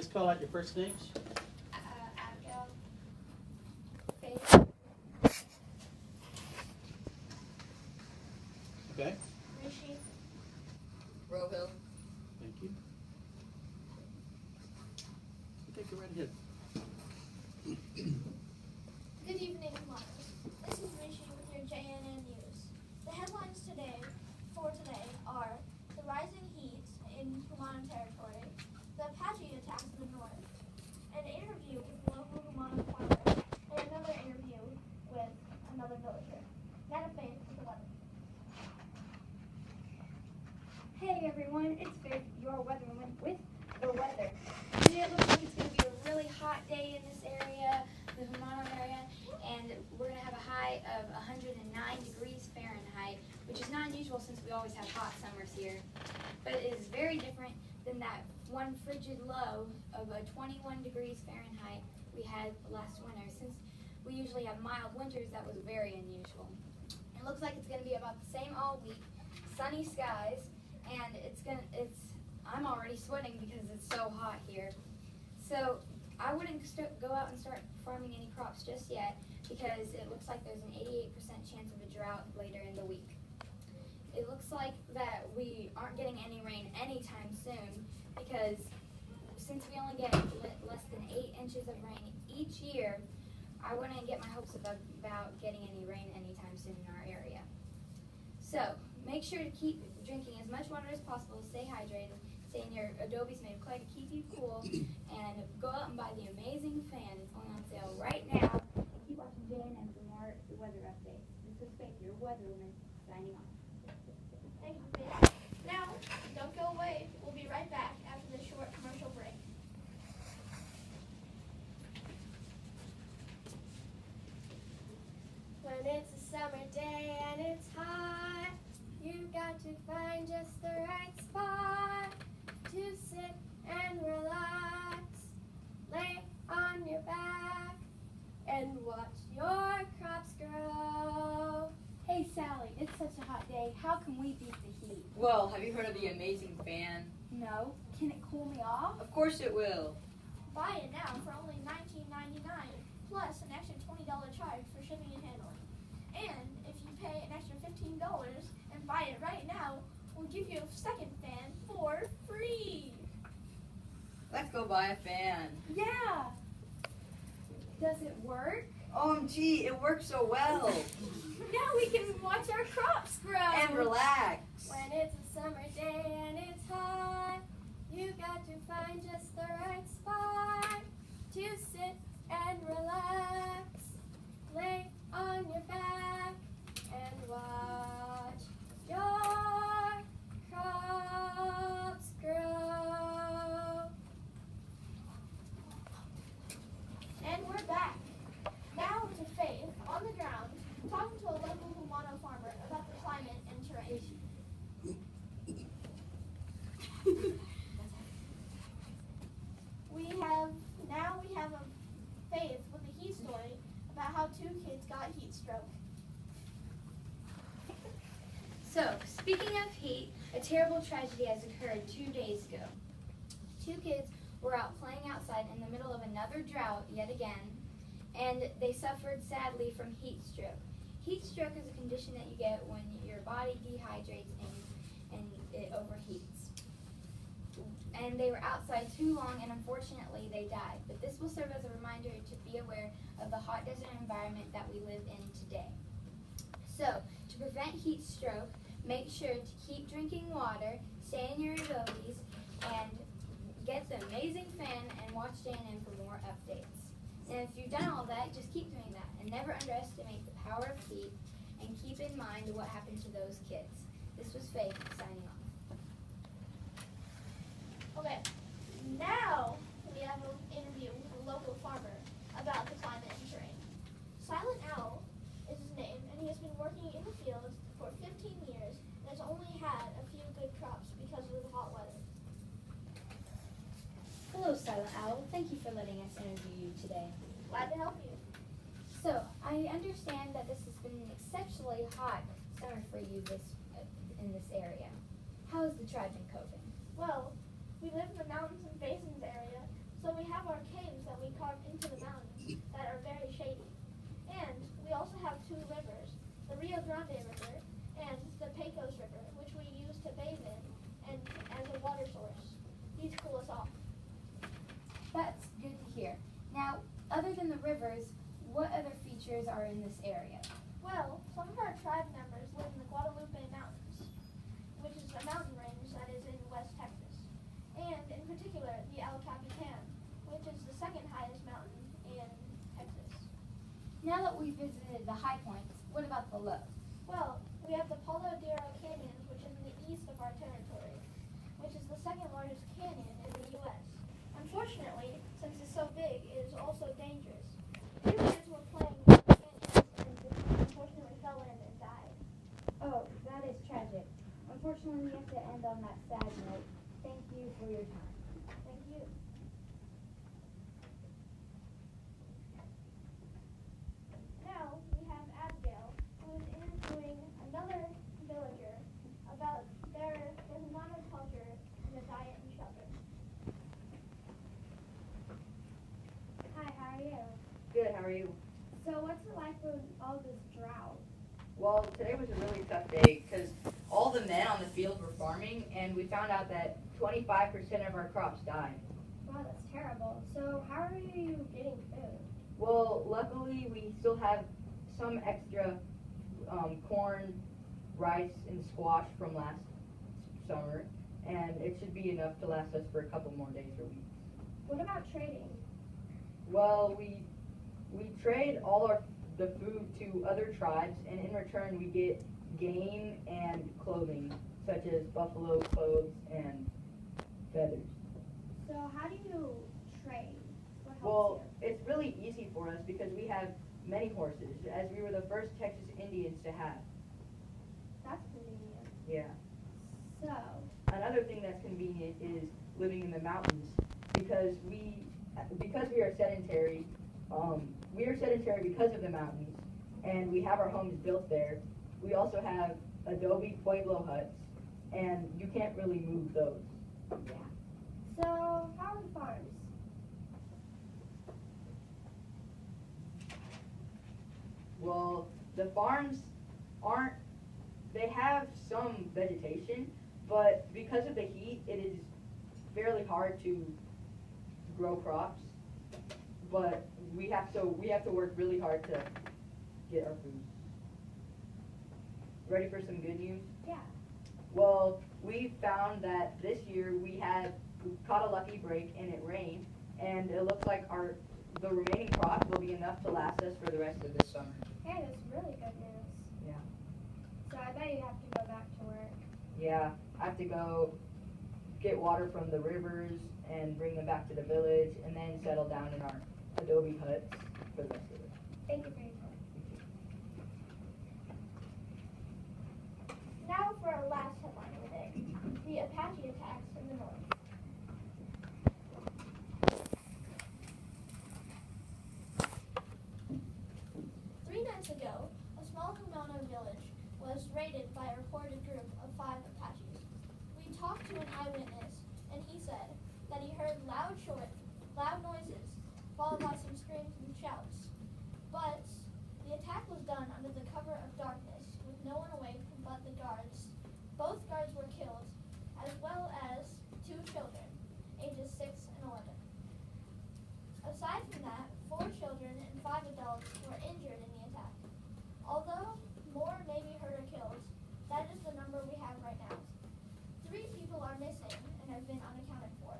Let's call out your first names. Abigail. Faith. Okay. Rishi. Rohill. Thank you. Okay, go right ahead. Good evening, Mars. This is Rishi with your JNN News. The headlines today are the rising heat in Kumano territory, the Apache attacks in the north, an interview with a local Kumano farmer, and another interview with another villager. Now to Faith with the weather. Hey everyone, it's Faith, your weatherwoman with the weather. Today it looks like it's going to be a really hot day in this area, the Humano area, and we're going to have a high of 109 degrees Fahrenheit, which is not unusual since we always have hot summers here. But it is very different than that one frigid low of 21 degrees Fahrenheit we had last winter. Since we usually have mild winters, that was very unusual. It looks like it's going to be about the same all week, sunny skies, and I'm already sweating because it's so hot here. So I wouldn't go out and start farming any crops just yet because it looks like there's an 88% chance of a drought later in the week. It looks like that we aren't getting any rain anytime soon because since we only get less than 8 inches of rain each year, I wouldn't get my hopes up about getting any rain anytime soon in our area. So make sure to keep drinking as much water as possible, stay hydrated, stay in your Adobe's made of clay to keep you cool, and go out and buy the amazing fan. It's going on sale right now. Keep watching JNN for more weather updates. This is Faith, your weatherwoman, signing off. Thank you, Faith. Now, don't go away. We'll be right back after this short commercial break. When it's a summer day and it's hot, you've got to find just the right spot to sit and relax, lay on your back, and watch your crops grow. Hey Sally, it's such a hot day. How can we beat the heat? Well, have you heard of the amazing fan? No. Can it cool me off? Of course it will. Buy it now for only $19.99, plus an extra $20 charge for shipping and handling. And if you pay an extra $15 and buy it right now, we'll give you a second fan for free. Let's go buy a fan. Yeah. Does it work? OMG, it works so well. Now we can watch our crops grow. And relax. When it's a summer day and it's hot, you got to find just the right spot to sit and relax, lay on your back, and watch your crops grow. And we're back. Now to Faith, on the ground, talking to a local Humano farmer about the climate and terrain. we have a Faith with a heat story about how 2 kids got heat stroke. So, speaking of heat, a terrible tragedy has occurred 2 days ago. 2 kids were out playing outside in the middle of another drought yet again, and they suffered sadly from heat stroke. Heat stroke is a condition that you get when your body dehydrates and it overheats. And they were outside too long, and unfortunately they died. But this will serve as a reminder to be aware of the hot desert environment that we live in today. So, to prevent heat stroke, make sure to keep drinking water, stay in your Adobe's, and get the amazing fan and watch JNN for more updates. And if you've done all that, just keep doing that. And never underestimate the power of heat, and keep in mind what happened to those kids. This was Faith signing off. Okay, now we have an interview with a local farmer about the climate and terrain. Silent Owl is his name, and he has been working in the fields for 15 years and has only had a few good crops because of the hot weather. Hello, Silent Owl. Thank you for letting us interview you today. Glad to help you. So, I understand that this has been an exceptionally hot summer for you in this area. How is the tribe been coping? Well, we live in the mountains and basins area, other than the rivers, what other features are in this area? Well, some of our tribe members live in the Guadalupe Mountains, which is a mountain range that is in West Texas, and in particular the El Capitan, which is the second highest mountain in Texas. Now that we've visited the high points, what about the low? Well, we have the Palo Duro Canyon, which is in the east of our territory, which is the second largest canyon in the U.S. Unfortunately, since it's so big, it is also dangerous. Two kids were playing in the canyon and unfortunately fell in and died. Oh, that is tragic. Unfortunately, we have to end on that sad note. Thank you for your time. Thank you. Now we have Abigail, who is interviewing another villager about their monoculture and the diet and shelter. Hi, how are you? Good, how are you? So what's it like with all this drought? Well, today was a really tough day because all the men on the field were farming, and we found out that 25% of our crops died. Wow, that's terrible. So how are you getting food? Well, luckily we still have some extra corn, rice, and squash from last summer, and it should be enough to last us for a couple more days or weeks. What about trading? Well, we trade all the food to other tribes, and in return we get game and clothing, such as buffalo clothes and feathers. So how do you trade? What helps Well, it's really easy for us because we have many horses, as we were the first Texas Indians to have. you? That's convenient. Yeah. So, Another thing that's convenient is living in the mountains because we are sedentary. We are sedentary because of the mountains, and we have our homes built there. We also have adobe pueblo huts, and you can't really move those. yeah. So how are the farms? Well, the farms they have some vegetation, but because of the heat, it is fairly hard to grow crops. But we have to work really hard to get our food. Ready for some good news? Yeah. Well, we found that this year we caught a lucky break and it rained, and it looks like the remaining crop will be enough to last us for the rest of this summer. Hey, that's really good news. Yeah. So I bet you have to go back to work. Yeah, I have to go get water from the rivers and bring them back to the village, and then settle down in our adobe huts for the rest of it. Thank you for your time. Now for our last headline of the day, the Apache attacks in the north. Three nights ago, a small Kumano village was raided by a reported group of 5 Apaches. We talked to an eyewitness, and he said that he heard loud noises, followed by some screams and shouts. But the attack was done under the cover of darkness, with no one awake but the guards. Both guards were killed, as well as 2 children, ages 6 and 11. Aside from that, 4 children and 5 adults were injured in the attack. Although more may be hurt or killed, that is the number we have right now. 3 people are missing and have been unaccounted for.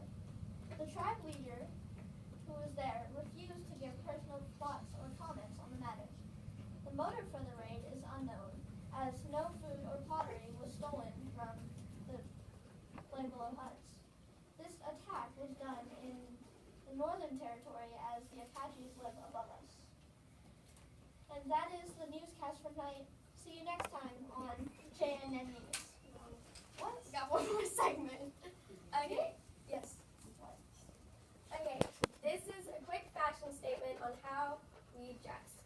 The tribe leader who was there refused to give personal thoughts or comments on the matter. The motive for the raid is unknown, as no food or pottery was stolen from the Pueblo huts. This attack was done in the Northern Territory, as the Apaches live above us. And that is the newscast for tonight. See you next time on JNN News. What? Got one more segment. Okay. Yes. What? Okay. This is a quick fashion statement on how we dress.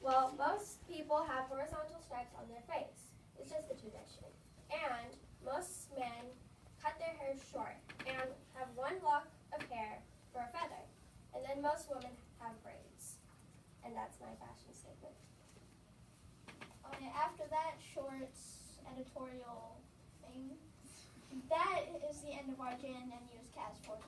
Well, most people have horizontal stripes on their face. It's just a tradition. And most men cut their hair short and have one lock of hair for a feather. And then most women have braids. And that's my fashion statement. Okay, after that shorts editorial thing, that is the end of our JNN Newscast for